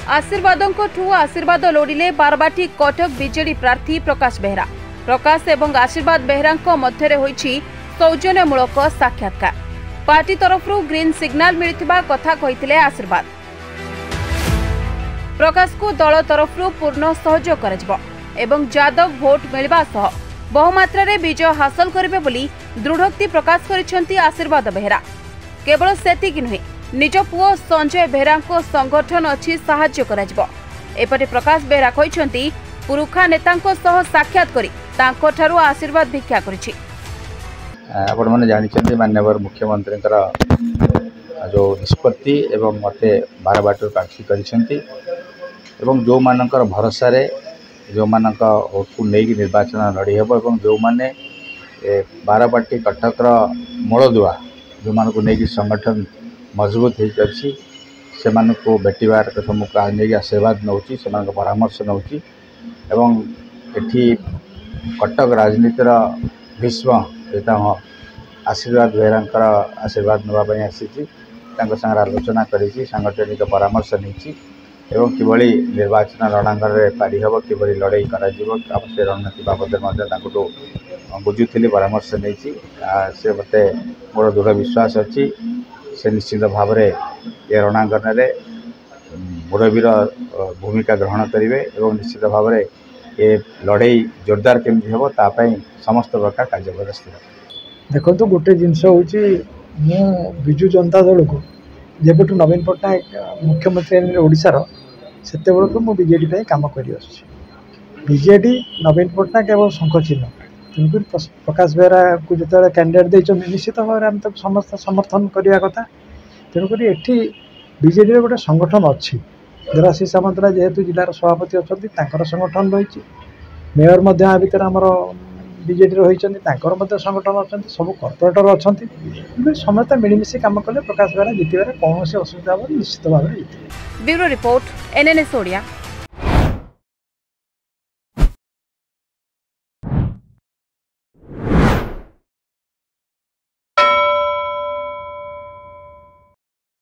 आशीर्वाद लोड़िले बारबाटी कटक बीजेडी प्रार्थी प्रकाश बेहरा। प्रकाश एवं आशीर्वाद बेहरा मध्य होईछि सौजन्यमूलक साक्षात्कार। पार्टी तरफ ग्रीन सिग्नाल मिलिथिबा कथा कहिथिले आशीर्वाद। प्रकाश को दल तरफ पूर्ण सहयोग कराजिबो एवं जादव भोट मिलवा सह बहुमात्रा रे विजय हासिल करिवे बोली दृढ़ोक्ति प्रकाश करिसेंती आशीर्वाद बेहरा। केवल सेतिक नुहे निज पुओ संजय बेहरा को संगठन अच्छी साहाय्य कराजिबो। एपटे प्रकाश बेहरा कहिसेंती पुरुखा नेतांको सह साक्षात करी तांको ठारू आशीर्वाद भिक्षा करिछि। आपण माने जानिछन्ती माननीय मुख्यमंत्री जो निष्पत्ति एवं मते बारबाटी प्रार्थी करिसेंती एवं जो मानकर भरोसा रे जो मानक वोट को नहीं निर्वाचन लड़ी हेबो एवं जो माने बारबाटी कटक मूलदुआ जो मान को नहीं संगठन मजबूत हो से भेटार सम्मुख नहीं आशीर्वाद नौची से परामर्श नौची एवं एठी कटक राजनीतिर भीष्म आशीर्वाद बेहरा आशीर्वाद नापी आसी संगे आलोचना करी सांगठनिक परामर्श नहीं एवं किभली निर्वाचन रणांगन में पारी हम किभली लड़ाई कर से रणनीति बाबद बुझुली परामर्श नहीं से मते मोर दृढ़ विश्वास अच्छी से निश्चित भाव में ये रणांगन में मुरबीर भूमिका ग्रहण करेंगे और निश्चित भाव में ये लड़ाई जोरदार केमती हम तापाई समस्त प्रकार कार्य व्यवस्था। देखो तो गोटे जिनस हूँ विजु जनता दल को जेबू नवीन पट्टनायक मुख्यमंत्री ओडिशार से बीजेडी काम कर बीजेडी नवीन पट्टनायक एवं शंख चिन्ह तेणुक प्रकाश बेहरा को जो कैंडिडेट देते निश्चित भाव में आम तक समस्त समर्थन करने कथा। तेणुक ये बीजेडी गोटे संगठन अच्छी देवाशीष सामंतराय जेहेतु जिलार सभापति अच्छा संगठन रही मेयर भितर आमर बीजेडी रही संगठन अच्छा सब कर्पोरेटर अच्छा समस्त मिलमिशी कम कले प्रकाश बेहरा जितबार कौन असुविधा निश्चित भाव में। Bureau report NNS Odia.